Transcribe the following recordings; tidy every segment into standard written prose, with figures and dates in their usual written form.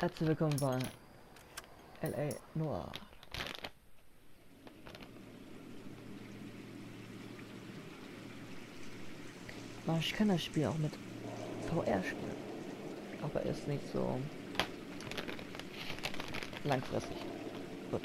Herzlich willkommen bei LA Noire. Ich kann das Spiel auch mit VR spielen, aber ist nicht so langfristig. Gut.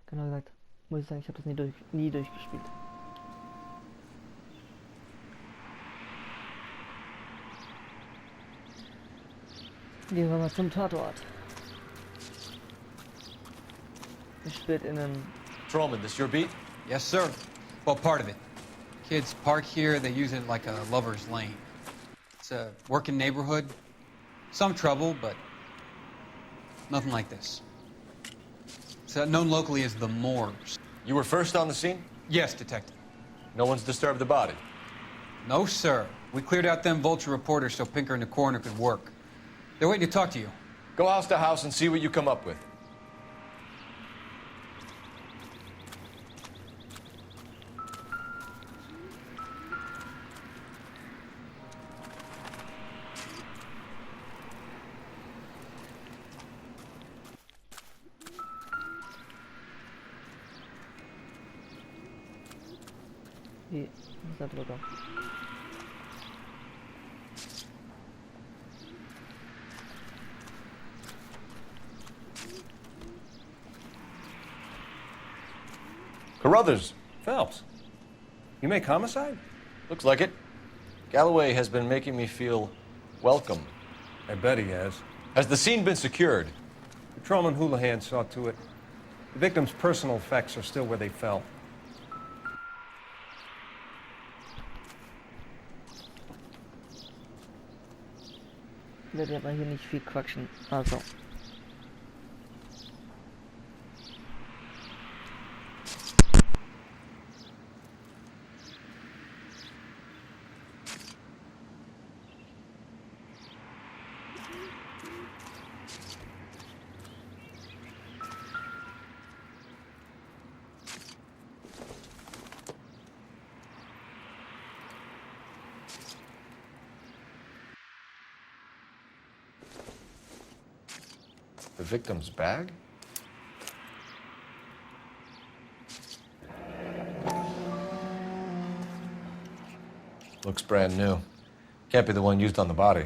Genau gesagt, muss ich sagen, ich habe das nie durchgespielt. Gehen wir mal zum Tatort. Ich spielt in einem... Patrolman, this your beat? Yes, sir. Well, part of it. Kids park here, they use it like a lover's lane. It's a working neighborhood. Some trouble, but nothing like this. It's known locally as the Moors. You were first on the scene? Yes, detective. No one's disturbed the body? No, sir. We cleared out them vulture reporters so Pinker and the coroner could work. They're waiting to talk to you. Go house to house and see what you come up with. Wie ist da drüber? Carruthers. Phelps, you make homicide? Looks like it. Galloway has been making me feel welcome. I bet he has. Has the scene been secured? Patrolman Houlihan saw to it. The victim's personal effects are still where they fell. Ich werde aber hier nicht viel quatschen. Also. The victim's bag? Looks brand new. Can't be the one used on the body.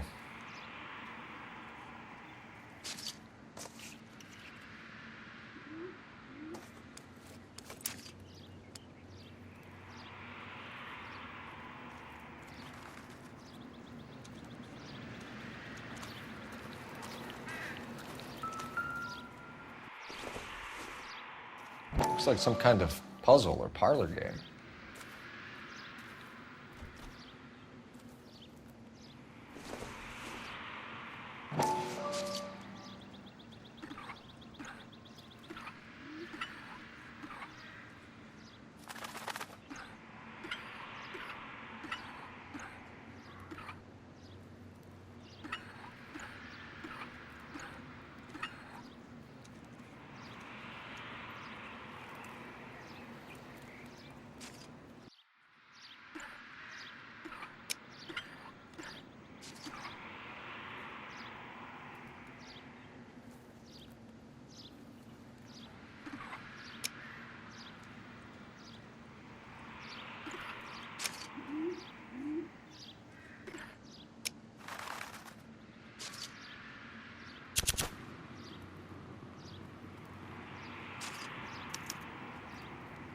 Looks like some kind of puzzle or parlor game.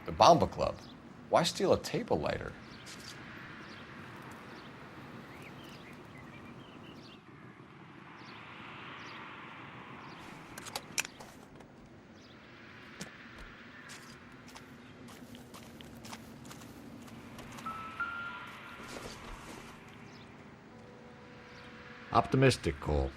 The Bomba Club. Why steal a table lighter? Optimistic, Cole.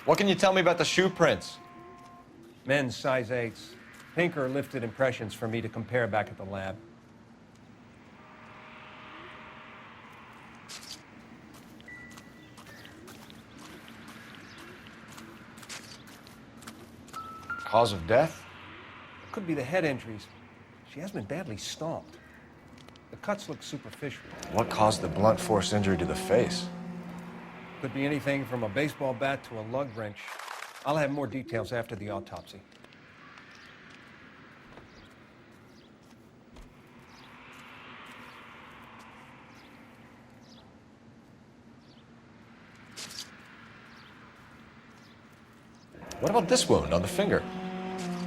What can you tell me about the shoe prints? Men's size 8s. Pinker lifted impressions for me to compare back at the lab. Cause of death? Could be the head injuries. She has been badly stomped. The cuts look superficial. What caused the blunt force injury to the face? Could be anything from a baseball bat to a lug wrench. I'll have more details after the autopsy. What about this wound on the finger?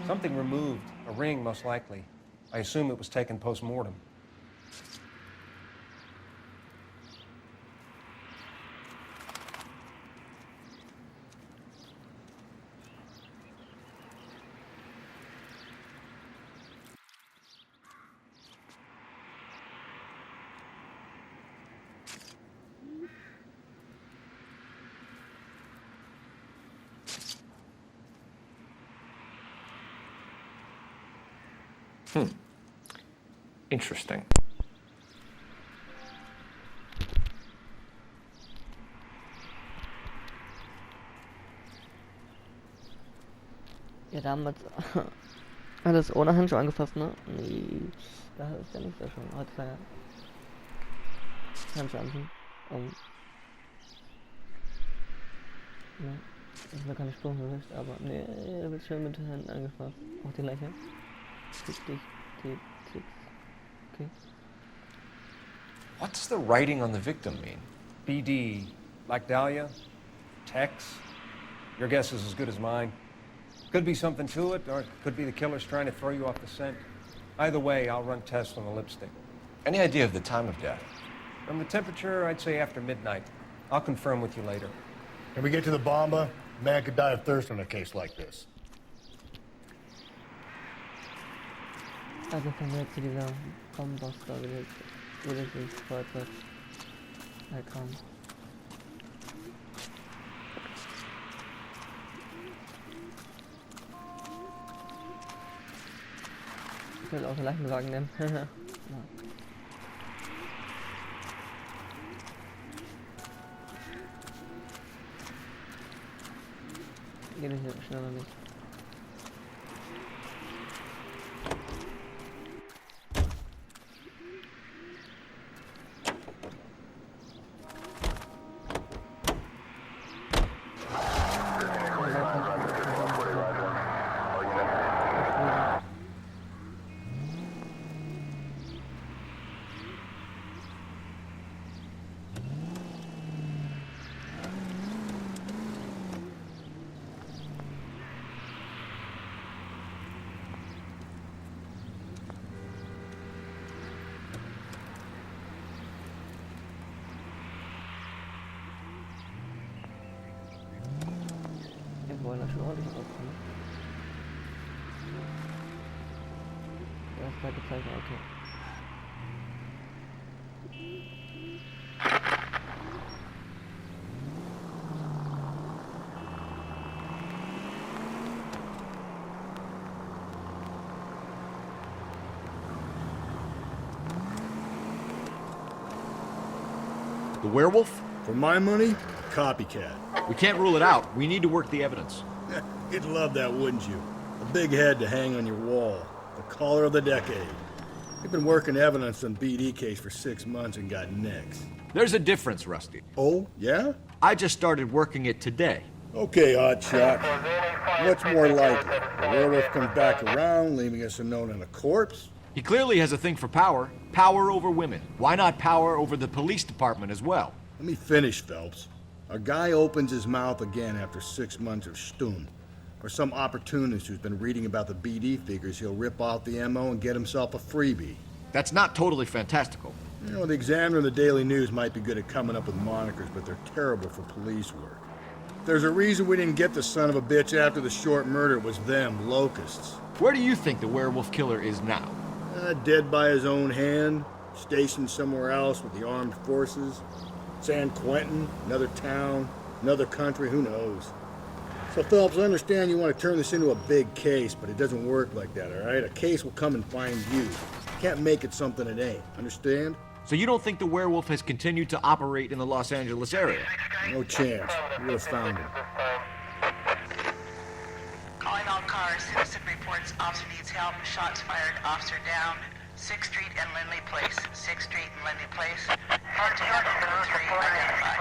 Something removed. A ring, most likely. I assume it was taken post-mortem. Interesting. Ja, damals alles ohne Handschuhe angefasst, ne? Nee, da ist ja nicht so schön. Heutzutage Handschuhe anziehen. Ne, ich will keine Spuren erwischt, aber nee, er wird schön mit den Händen angefasst. Auch die gleiche. Tick, tick, tick, tick. Okay. What does the writing on the victim mean? BD, like Dahlia, Tex. Your guess is as good as mine. Could be something to it, or it could be the killer's trying to throw you off the scent. Either way, I'll run tests on the lipstick. Any idea of the time of death? From the temperature, I'd say after midnight. I'll confirm with you later. Can we get to the bomba? Man could die of thirst in a case like this. Also kommen wir jetzt zu dieser Bombenboss da, wie das ist, Feuerzeug. Kam. Ich will auch den Leichenwagen nehmen. Ja. Geht es hier schneller nicht. Wollen das schon ordentlich aufkommen. Das zweite Zeichen, okay. The werewolf? For my money, copycat. We can't rule it out. We need to work the evidence. You'd love that, wouldn't you? A big head to hang on your wall. The caller of the decade. You've been working evidence on BD case for 6 months and got nicks. There's a difference, Rusty. Oh, yeah? I just started working it today. Okay, hotshot. What's more likely? The werewolf comes back around, leaving us a note on a corpse? He clearly has a thing for power. Power over women. Why not power over the police department as well? Let me finish, Phelps. A guy opens his mouth again after 6 months of stun. Or some opportunist who's been reading about the BD figures he'll rip off the MO and get himself a freebie. That's not totally fantastical. You know, the Examiner and the Daily News might be good at coming up with monikers, but they're terrible for police work. There's a reason we didn't get the son of a bitch after the short murder. It was them, locusts. Where do you think the werewolf killer is now? Dead by his own hand, stationed somewhere else with the armed forces. San Quentin, another town, another country, who knows? So, Phelps, I understand you want to turn this into a big case, but it doesn't work like that, all right? A case will come and find you. You can't make it something it ain't. Understand? So you don't think the werewolf has continued to operate in the Los Angeles area? No chance. We would have found him. Calling all cars. Citizen reports officer needs help. Shots fired. Officer down. 6th Street and Lindley Place. 6th Street and Lindley Place. Head to number 3 identified.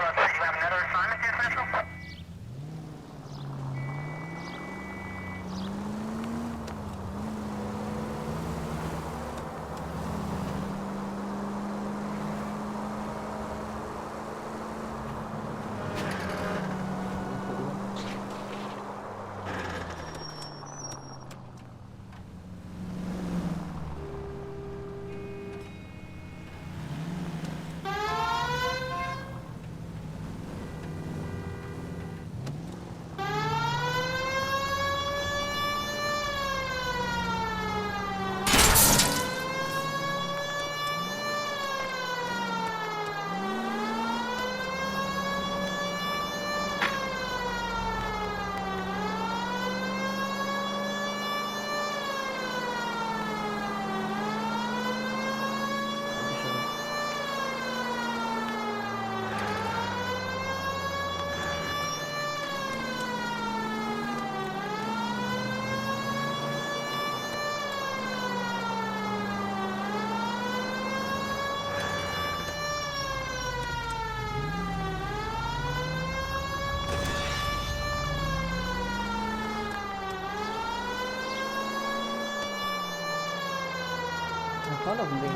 I thought of Link.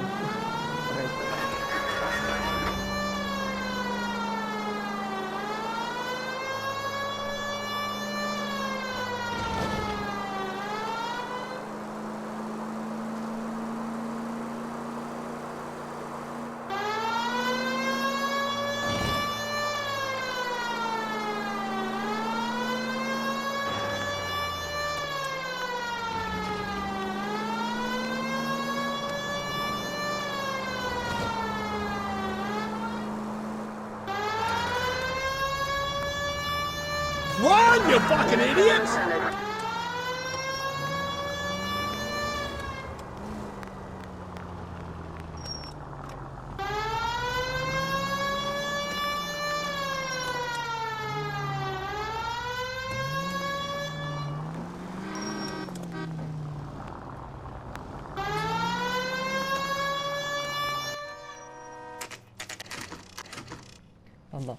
Run, you fucking idiots! Bamba.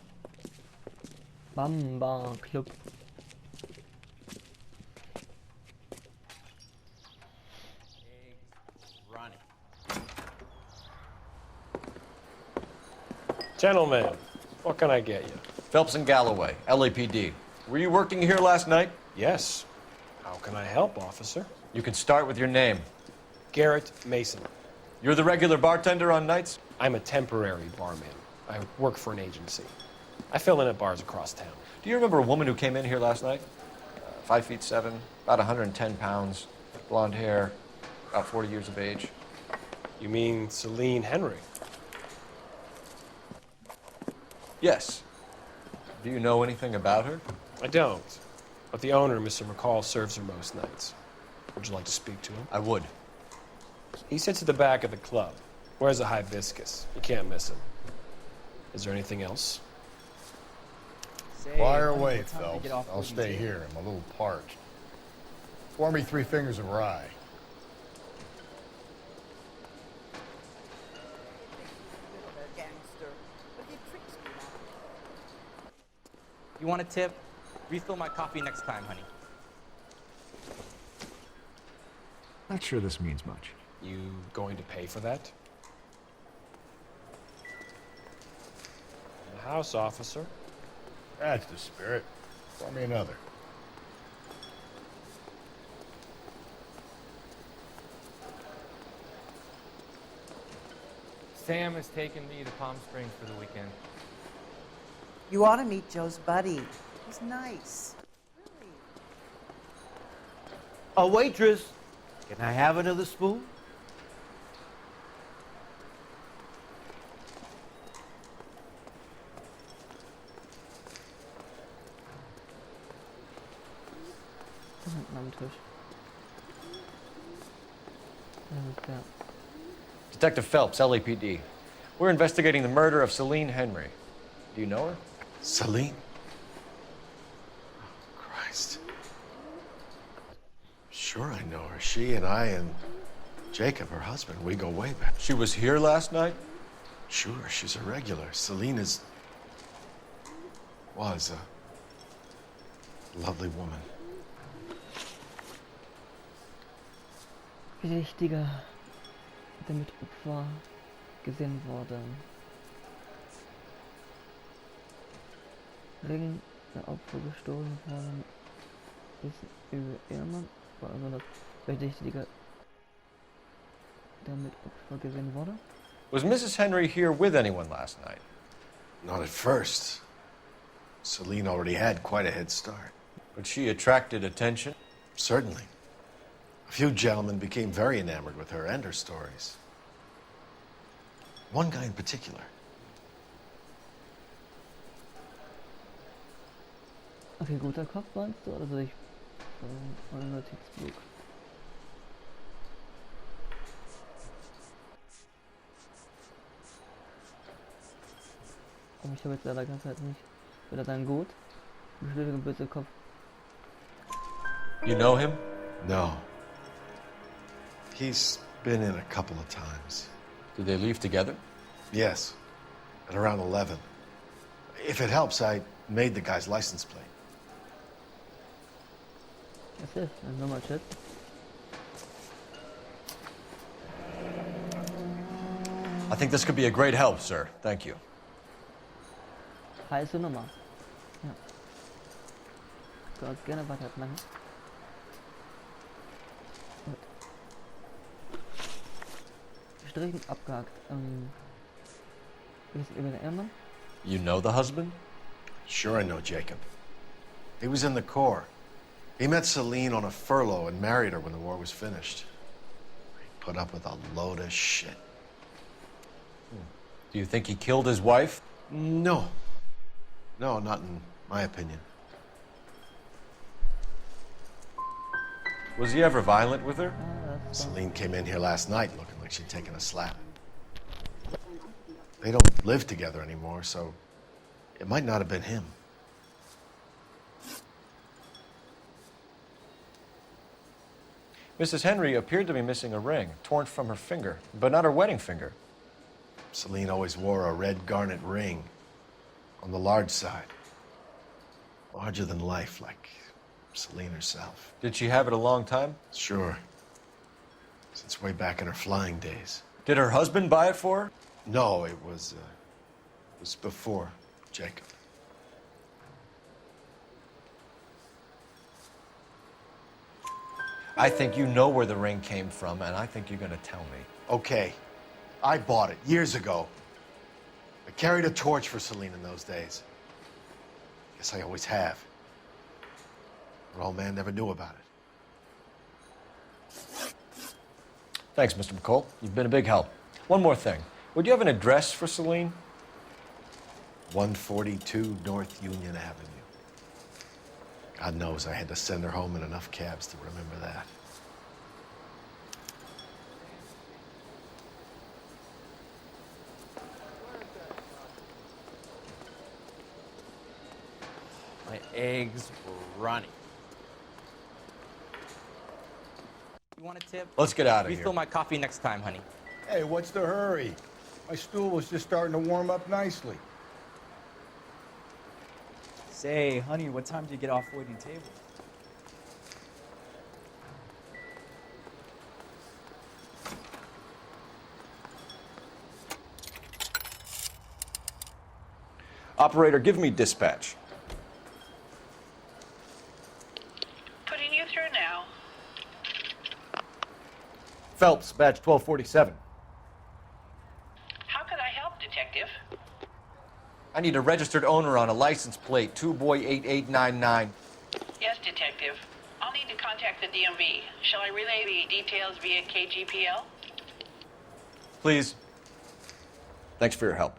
Bamba Club. Gentlemen, what can I get you? Phelps and Galloway, LAPD. Were you working here last night? Yes. How can I help, officer? You can start with your name. Garrett Mason. You're the regular bartender on nights? I'm a temporary barman. I work for an agency. I fill in at bars across town. Do you remember a woman who came in here last night? 5'7", about 110 pounds, blonde hair, about 40 years of age. You mean Celine Henry? Yes. Do you know anything about her? I don't. But the owner, Mr. McCall, serves her most nights. Would you like to speak to him? I would. He sits at the back of the club. Wears a hibiscus. You can't miss him. Is there anything else? Fire away, Phelps. I'll stay here. I'm a little parched. Pour me 3 fingers of rye. You want a tip? Refill my coffee next time, honey. Not sure this means much. You going to pay for that? In the house, officer. That's the spirit. Pour me another. Sam has taken me to Palm Springs for the weekend. You ought to meet Joe's buddy. He's nice. Really. A waitress, can I have another spoon? Da hinten am Tisch. Das ist der. Detective Phelps, LAPD. We're investigating the murder of Celine Henry. Do you know her? Celine? Oh, Christ. Sure, I know her. She and I and Jacob, her husband, we go way back. She was here last night? Sure, she's a regular. Celine was a lovely woman. Verdächtiger, der mit Opfer gesehen wurde. Ring der Opfer gestohlen worden ist über Ehemann, war also das Verdächtige, der mit Opfer gesehen wurde. Was Mrs. Henry here with anyone last night? Not at first. Celine already had quite a head start. But she attracted attention? Certainly. A few gentlemen became very enamored with her and her stories. One guy in particular. Okay, guter Kopf meinst du, oder soll ich mein Notizbuch? Aber ich habe jetzt leider ganz halt nicht. Wieder dann gut. Bestätigung böse Kopf. You know him? No. He's been in a couple of times. Did they leave together? Yes. At around 11. If it helps, I made the guy's license plate. That's it. There's not much it. I think this could be a great help, sir. Thank you. Heiße Nummer. Ja. Du kannst gerne weitermachen. Gut. Gestrichen, abgehakt. Wie ist über den Ehemann? You know the husband? Sure, I know Jacob. He was in the Corps. He met Celine on a furlough and married her when the war was finished. He put up with a load of shit. Do you think he killed his wife? No. No, not in my opinion. Was he ever violent with her? Celine came in here last night looking like she'd taken a slap. They don't live together anymore, so it might not have been him. Mrs. Henry appeared to be missing a ring, torn from her finger, but not her wedding finger. Celine always wore a red garnet ring on the large side. Larger than life, like Celine herself. Did she have it a long time? Sure. Since way back in her flying days. Did her husband buy it for her? No, it was before Jacob. I think you know where the ring came from, and I think you're gonna tell me. Okay. I bought it years ago. I carried a torch for Celine in those days. Guess I always have. Her old man never knew about it. Thanks, Mr. McCall. You've been a big help. One more thing. Would you have an address for Celine? 142 North Union Avenue. God knows I had to send her home in enough cabs to remember that. My eggs running. You want a tip? Let's get out of here. Refill my coffee next time, honey. Hey, what's the hurry? My stool was just starting to warm up nicely. Say, honey, what time do you get off waiting tables? Operator, give me dispatch. Putting you through now. Phelps, badge 1247. How could I help, Detective? I need a registered owner on a license plate, 2boy8899. Yes, Detective. I'll need to contact the DMV. Shall I relay the details via KGPL? Please. Thanks for your help.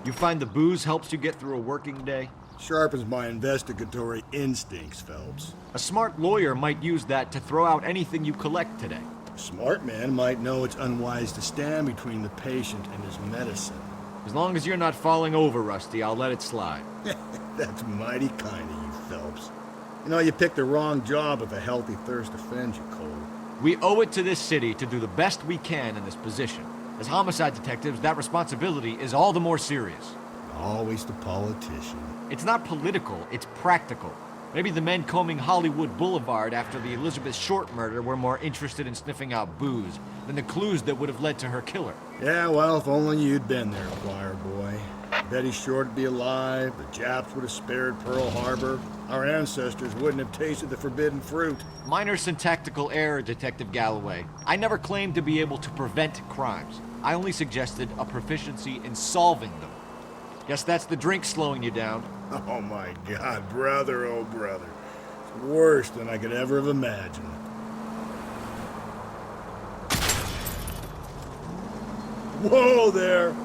You find the booze helps you get through a working day? Sharpens my investigatory instincts, Phelps. A smart lawyer might use that to throw out anything you collect today. A smart man might know it's unwise to stand between the patient and his medicine. As long as you're not falling over, Rusty, I'll let it slide. That's mighty kind of you, Phelps. You know, you picked the wrong job if a healthy thirst offends you, Cole. We owe it to this city to do the best we can in this position. As homicide detectives, that responsibility is all the more serious. Always the politician. It's not political, it's practical. Maybe the men combing Hollywood Boulevard after the Elizabeth Short murder were more interested in sniffing out booze than the clues that would have led to her killer. Yeah, well, if only you'd been there, choir boy. Betty Short would be alive, the Japs would have spared Pearl Harbor, our ancestors wouldn't have tasted the forbidden fruit. Minor syntactical error, Detective Galloway. I never claimed to be able to prevent crimes. I only suggested a proficiency in solving them. Guess that's the drink slowing you down. Oh my God, brother, oh brother. It's worse than I could ever have imagined. Whoa there!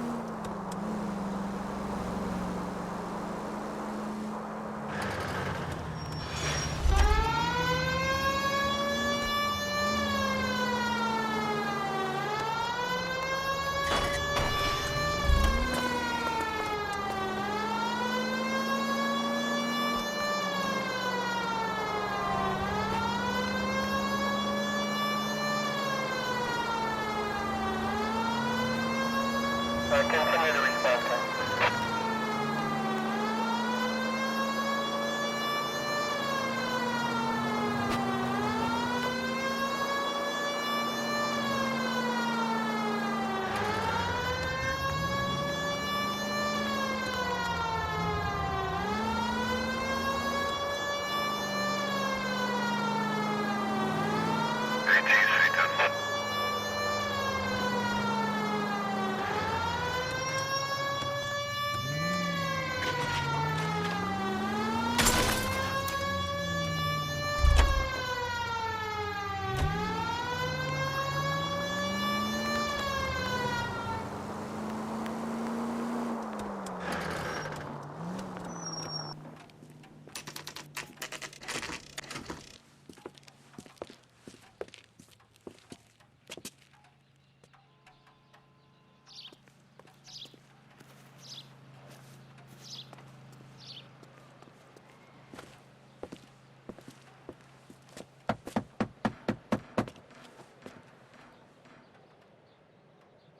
Continue to respond.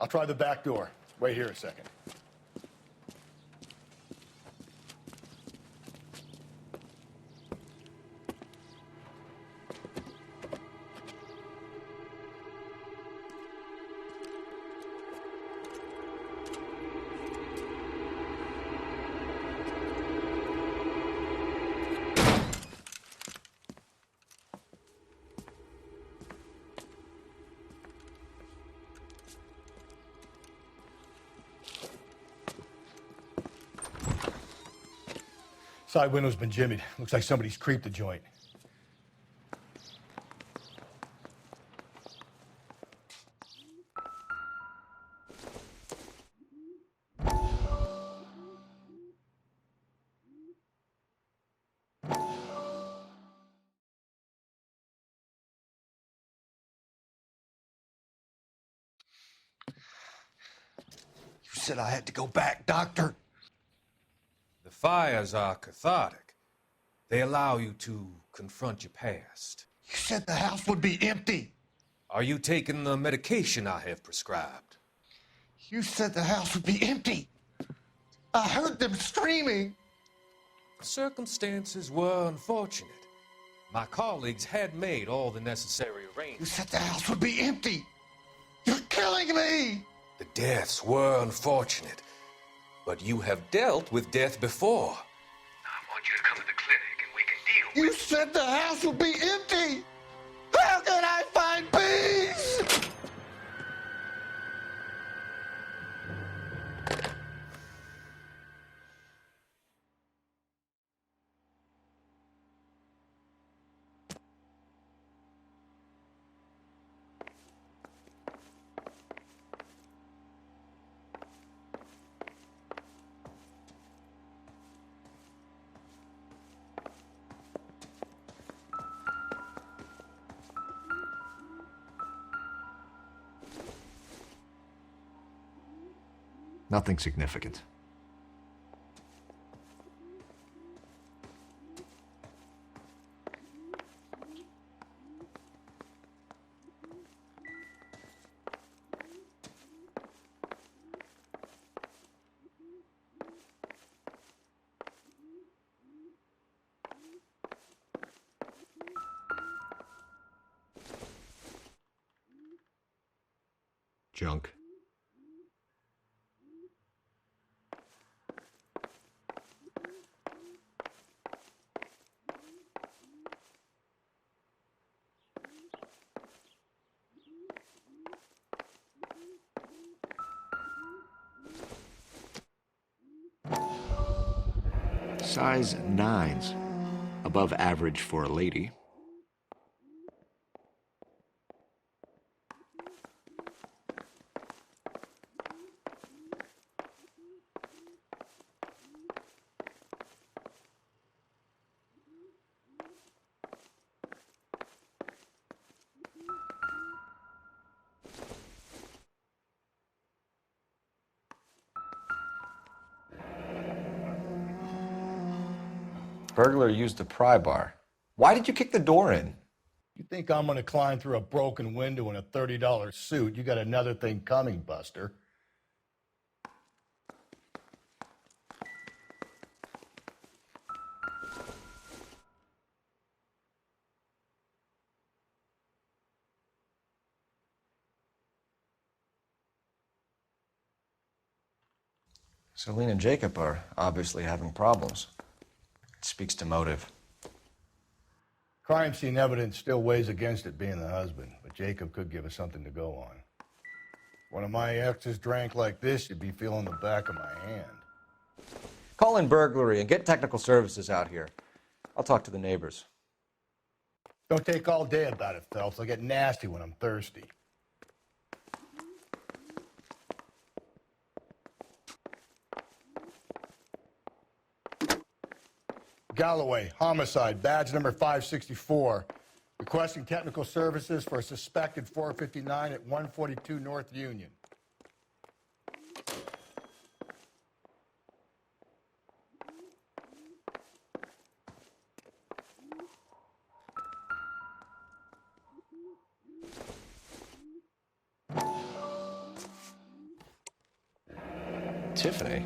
I'll try the back door. Wait here a second. Side window's been jimmied. Looks like somebody's creeped the joint. You said I had to go back, Doctor. The fires are cathartic. They allow you to confront your past. You said the house would be empty. Are you taking the medication I have prescribed? You said the house would be empty. I heard them screaming. The circumstances were unfortunate. My colleagues had made all the necessary arrangements. You said the house would be empty. You're killing me. The deaths were unfortunate, but you have dealt with death before. I want you to come to the clinic and we can deal with it. You said the house would be empty. How can I find peace? Nothing significant. Junk. Size 9s. Above average for a lady. Burglar used the pry bar. Why did you kick the door in? You think I'm gonna climb through a broken window in a $30 suit? You got another thing coming, Buster. Celine and Jacob are obviously having problems. It speaks to motive. Crime scene evidence still weighs against it being the husband, but Jacob could give us something to go on. One of my exes drank like this, you'd be feeling the back of my hand. Call in burglary and get technical services out here. I'll talk to the neighbors. Don't take all day about it, Phelps. I get nasty when I'm thirsty. Galloway, homicide, badge number 564. Requesting technical services for a suspected 459 at 142 North Union. Tiffany?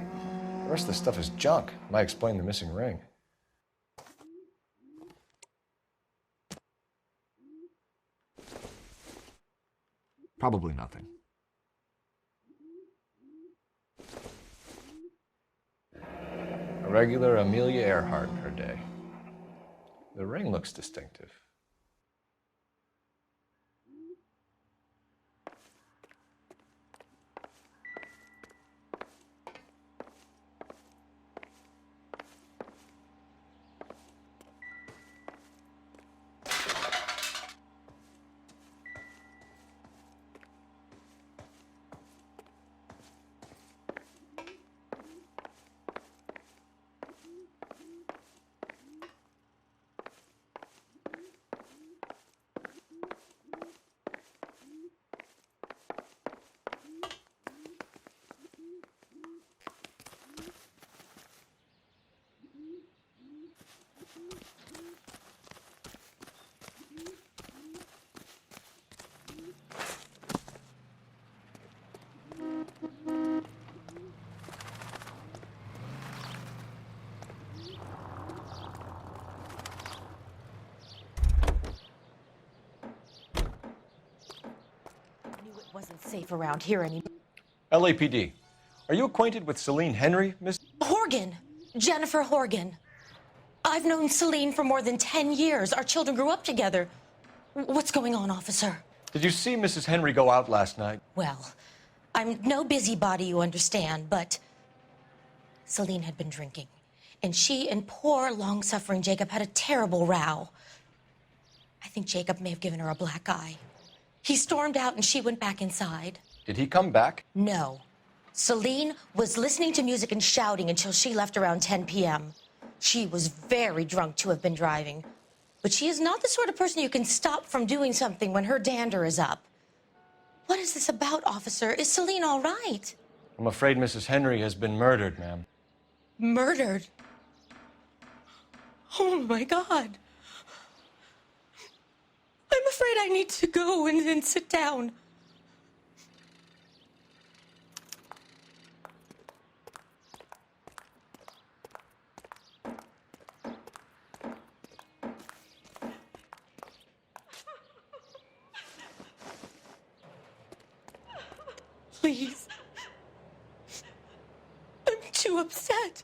The rest of the stuff is junk. Might explain the missing ring. Probably nothing. A regular Amelia Earhart in her day. The ring looks distinctive. Wasn't safe around here anymore. LAPD. Are you acquainted with Celine Henry, Miss? Horgan. Jennifer Horgan. I've known Celine for more than 10 years. Our children grew up together. What's going on, officer? Did you see Mrs. Henry go out last night? Well, I'm no busybody, you understand, but Celine had been drinking. And she and poor, long-suffering Jacob had a terrible row. I think Jacob may have given her a black eye. He stormed out and she went back inside. Did he come back? No. Celine was listening to music and shouting until she left around 10 p.m. She was very drunk to have been driving. But she is not the sort of person you can stop from doing something when her dander is up. What is this about, officer? Is Celine all right? I'm afraid Mrs. Henry has been murdered, ma'am. Murdered? Oh my God. I'm afraid I need to go and sit down. Please. I'm too upset.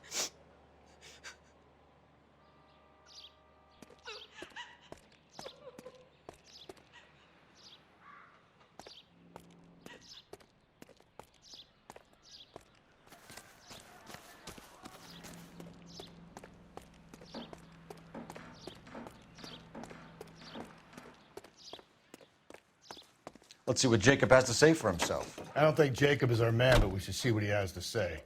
Let's see what Jacob has to say for himself. I don't think Jacob is our man, but we should see what he has to say.